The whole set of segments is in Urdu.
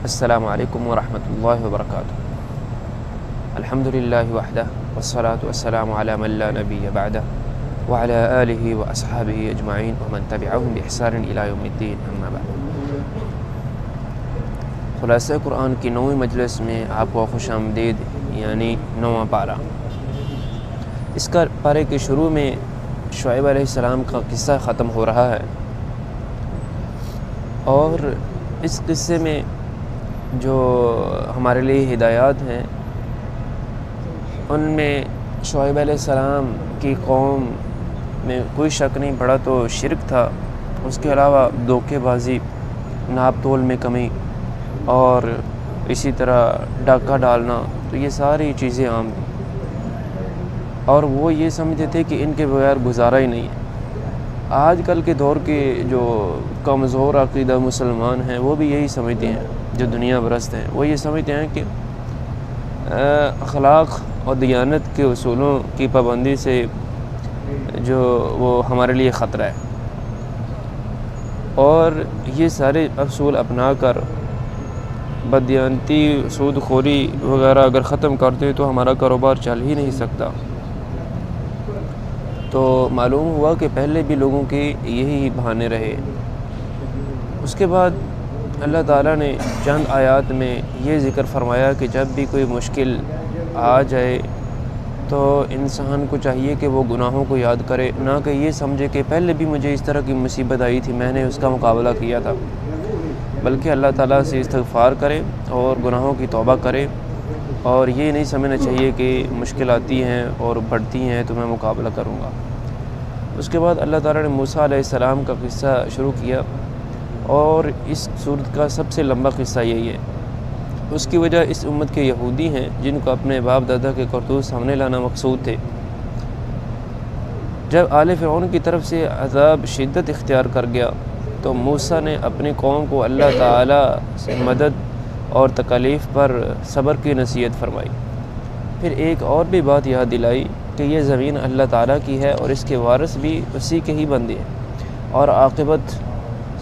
السلام علیکم ورحمۃ اللہ وبرکاتہ۔ الحمدللہ وحدہ والصلاة والسلام علی من لا نبی بعدہ وعلی آلہ واصحابہ اجمعین ومن تبعہم بإحسان الی یوم الدین، اما بعد۔ خلاصہ قرآن کی 9ویں مجلس میں آپ کو خوش آمدید، یعنی 9واں پارہ۔ اس کا پارے کے شروع میں شعیب علیہ السلام کا قصہ ختم ہو رہا ہے، اور اس قصے میں جو ہمارے لیے ہدایات ہیں ان میں شعیب علیہ السلام کی قوم میں کوئی شک نہیں، بڑا تو شرک تھا، اس کے علاوہ دھوکے بازی، ناپ تول میں کمی، اور اسی طرح ڈاکہ ڈالنا، تو یہ ساری چیزیں عام تھیں، اور وہ یہ سمجھتے تھے کہ ان کے بغیر گزارا ہی نہیں ہے۔ آج کل کے دور کے جو کمزور عقیدہ مسلمان ہیں وہ بھی یہی سمجھتے ہیں، جو دنیا پرست ہیں وہ یہ سمجھتے ہیں کہ اخلاق اور دیانت کے اصولوں کی پابندی سے جو وہ ہمارے لیے خطرہ ہے، اور یہ سارے اصول اپنا کر بددیانتی، سود خوری وغیرہ اگر ختم کرتے تو ہمارا کاروبار چل ہی نہیں سکتا۔ تو معلوم ہوا کہ پہلے بھی لوگوں کے یہی بہانے رہے۔ اس کے بعد اللہ تعالیٰ نے چند آیات میں یہ ذکر فرمایا کہ جب بھی کوئی مشکل آ جائے تو انسان کو چاہیے کہ وہ گناہوں کو یاد کرے، نہ کہ یہ سمجھے کہ پہلے بھی مجھے اس طرح کی مصیبت آئی تھی، میں نے اس کا مقابلہ کیا تھا، بلکہ اللہ تعالیٰ سے استغفار کرے اور گناہوں کی توبہ کرے، اور یہ نہیں سمجھنا چاہیے کہ مشکل آتی ہیں اور بڑھتی ہیں تو میں مقابلہ کروں گا۔ اس کے بعد اللہ تعالیٰ نے موسیٰ علیہ السلام کا قصہ شروع کیا، اور اس سورت کا سب سے لمبا قصہ یہی ہے۔ اس کی وجہ اس امت کے یہودی ہیں جن کو اپنے باپ دادا کے کرتوت سامنے لانا مقصود تھے۔ جب آل فرعون کی طرف سے عذاب شدت اختیار کر گیا تو موسیٰ نے اپنی قوم کو اللہ تعالیٰ سے مدد اور تکالیف پر صبر کی نصیحت فرمائی۔ پھر ایک اور بھی بات یاد دلائی کہ یہ زمین اللہ تعالیٰ کی ہے اور اس کے وارث بھی اسی کے ہی بندے ہیں، اور عاقبت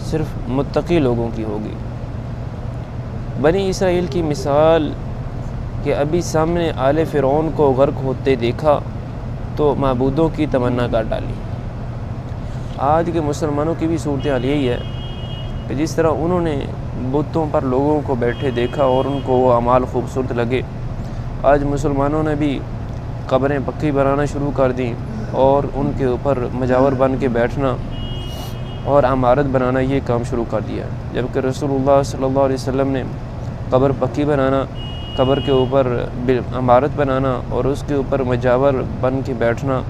صرف متقی لوگوں کی ہوگی۔ بنی اسرائیل کی مثال کہ ابھی سامنے آل فرعون کو غرق ہوتے دیکھا تو معبودوں کی تمنا کر ڈالی۔ آج کے مسلمانوں کی بھی صورتحال یہی ہے کہ جس طرح انہوں نے بتوں پر لوگوں کو بیٹھے دیکھا اور ان کو وہ اعمال خوبصورت لگے، آج مسلمانوں نے بھی قبریں پکی بنانا شروع کر دیں اور ان کے اوپر مجاور بن کے بیٹھنا اور عمارت بنانا یہ کام شروع کر دیا، جبکہ رسول اللہ صلی اللہ علیہ وسلم نے قبر پکی بنانا، قبر کے اوپر عمارت بنانا اور اس کے اوپر مجاور بن کے بیٹھنا،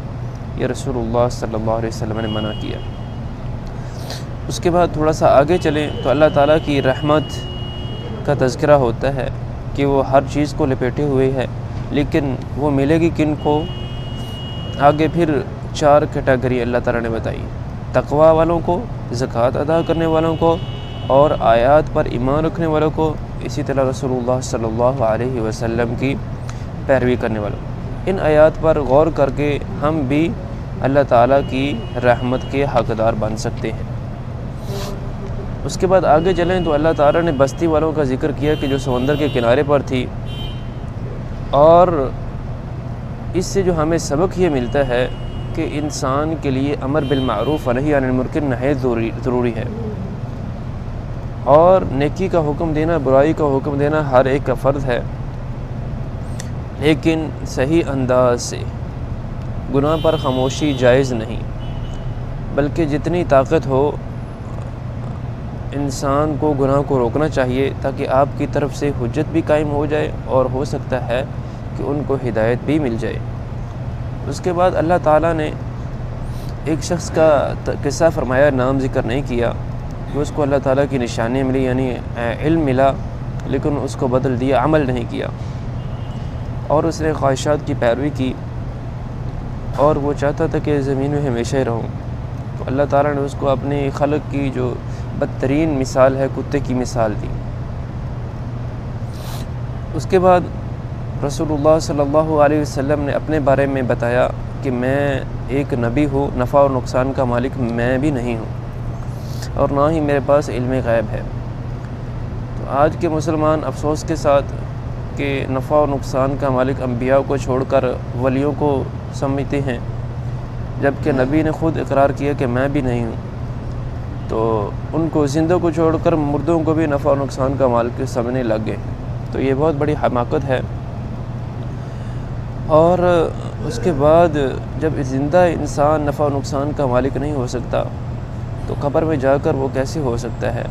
یہ رسول اللہ صلی اللہ علیہ وسلم نے منع کیا۔ اس کے بعد تھوڑا سا آگے چلیں تو اللہ تعالیٰ کی رحمت کا تذکرہ ہوتا ہے کہ وہ ہر چیز کو لپیٹے ہوئے ہے، لیکن وہ ملے گی کن کو؟ آگے پھر 4 کیٹیگری اللہ تعالیٰ نے بتائی: تقوی والوں کو، زکوٰۃ ادا کرنے والوں کو، اور آیات پر ایمان رکھنے والوں کو، اسی طرح رسول اللہ صلی اللہ علیہ وسلم کی پیروی کرنے والوں کو۔ ان آیات پر غور کر کے ہم بھی اللہ تعالیٰ کی رحمت کے حقدار بن سکتے ہیں۔ اس کے بعد آگے چلیں تو اللہ تعالیٰ نے بستی والوں کا ذکر کیا کہ جو سمندر کے کنارے پر تھی، اور اس سے جو ہمیں سبق یہ ملتا ہے کہ انسان کے لیے امر بالمعروف و نہی عن المنکر نہایت ضروری ہے، اور نیکی کا حکم دینا، برائی کا حکم دینا ہر ایک کا فرض ہے، لیکن صحیح انداز سے۔ گناہ پر خاموشی جائز نہیں، بلکہ جتنی طاقت ہو انسان کو گناہ کو روکنا چاہیے، تاکہ آپ کی طرف سے حجت بھی قائم ہو جائے اور ہو سکتا ہے کہ ان کو ہدایت بھی مل جائے۔ اس کے بعد اللہ تعالیٰ نے ایک شخص کا قصہ فرمایا، نام ذکر نہیں کیا، کہ اس کو اللہ تعالیٰ کی نشانی ملی، یعنی علم ملا، لیکن اس کو بدل دیا، عمل نہیں کیا، اور اس نے خواہشات کی پیروی کی، اور وہ چاہتا تھا کہ زمین میں ہمیشہ ہی رہوں، تو اللہ تعالیٰ نے اس کو اپنی خلق کی جو بدترین مثال ہے، کتے کی مثال دی۔ اس کے بعد رسول اللہ صلی اللہ علیہ وسلم نے اپنے بارے میں بتایا کہ میں ایک نبی ہوں، نفع اور نقصان کا مالک میں بھی نہیں ہوں، اور نہ ہی میرے پاس علم غیب ہے۔ تو آج کے مسلمان افسوس کے ساتھ کہ نفع و نقصان کا مالک انبیاء کو چھوڑ کر ولیوں کو سمجھتے ہیں، جبکہ نبی نے خود اقرار کیا کہ میں بھی نہیں ہوں، تو ان کو زندوں کو چھوڑ کر مردوں کو بھی نفع و نقصان کا مالک سمجھنے لگ گئے، تو یہ بہت بڑی حماقت ہے۔ اور اس کے بعد جب زندہ انسان نفع و نقصان کا مالک نہیں ہو سکتا تو قبر میں جا کر وہ کیسے ہو سکتا ہے؟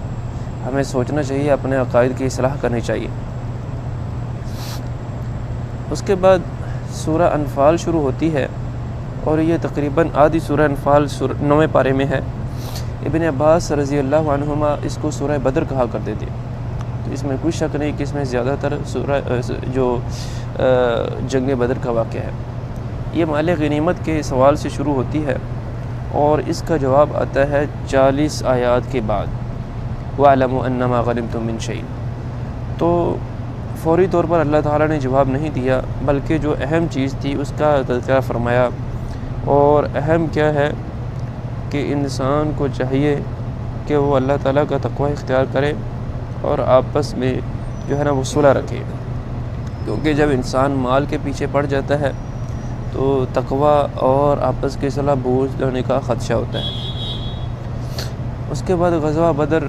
ہمیں سوچنا چاہیے، اپنے عقائد کی اصلاح کرنی چاہیے۔ اس کے بعد سورہ انفال شروع ہوتی ہے، اور یہ تقریباً آدھی سورہ انفال 9ویں پارے میں ہے۔ ابن عباس رضی اللہ عنہما اس کو سورہ بدر کہا کرتے تھے، تو اس میں کوئی شک نہیں کہ اس میں زیادہ تر جو جنگ بدر کا واقعہ ہے۔ یہ مال غنیمت کے سوال سے شروع ہوتی ہے، اور اس کا جواب آتا ہے 40 آیات کے بعد، وَاعْلَمُوا أَنَّمَا غَنِمْتُم مِّن شَيْءٍ۔ تو فوری طور پر اللہ تعالیٰ نے جواب نہیں دیا، بلکہ جو اہم چیز تھی اس کا تذکرہ فرمایا۔ اور اہم کیا ہے کہ انسان کو چاہیے کہ وہ اللہ تعالیٰ کا تقوی اختیار کرے اور آپس میں جو ہے نا وہ صلح رکھے، کیونکہ جب انسان مال کے پیچھے پڑ جاتا ہے تو تقوی اور آپس کی صلح بوجھ ہونے کا خدشہ ہوتا ہے۔ اس کے بعد غزوہ بدر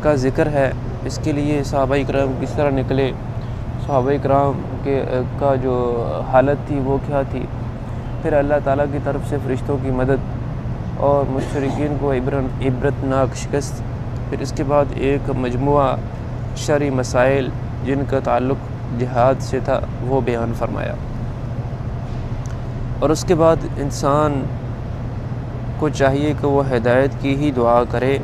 کا ذکر ہے، اس کے لیے صحابہ اکرام کس طرح نکلے، صحابہ اکرام کا جو حالت تھی وہ کیا تھی، پھر اللہ تعالیٰ کی طرف سے فرشتوں کی مدد اور مشرکین کو عبرتناک شکست، پھر اس کے بعد ایک مجموعہ شرعی مسائل جن کا تعلق جہاد سے تھا وہ بیان فرمایا۔ اور اس کے بعد انسان کو چاہیے کہ وہ ہدایت کی ہی دعا کرے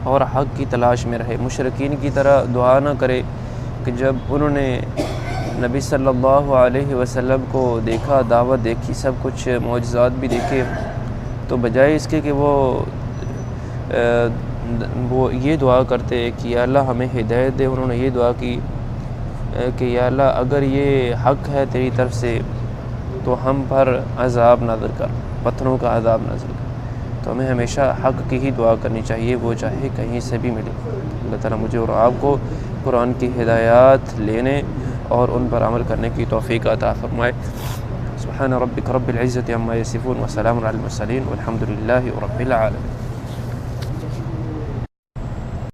اور حق کی تلاش میں رہے، مشرکین کی طرح دعا نہ کرے کہ جب انہوں نے نبی صلی اللہ علیہ وسلم کو دیکھا، دعوت دیکھی، سب کچھ معجزات بھی دیکھے، تو بجائے اس کے کہ وہ یہ دعا کرتے کہ یا اللہ ہمیں ہدایت دے، انہوں نے یہ دعا کی کہ یا اللہ اگر یہ حق ہے تیری طرف سے تو ہم پر عذاب نازل کر، پتھروں کا عذاب نازل کر۔ تو ہمیں ہمیشہ حق کی ہی دعا کرنی چاہیے، وہ چاہے کہیں سے بھی ملے۔ اللہ تعالیٰ مجھے اور آپ کو قرآن کی ہدایات لینے اور ان پر عمل کرنے کی توفیق عطا فرمائے۔ سبحان ربک رب العزت عما یصفون وسلام علی المرسلین والحمد للہ رب العالمین۔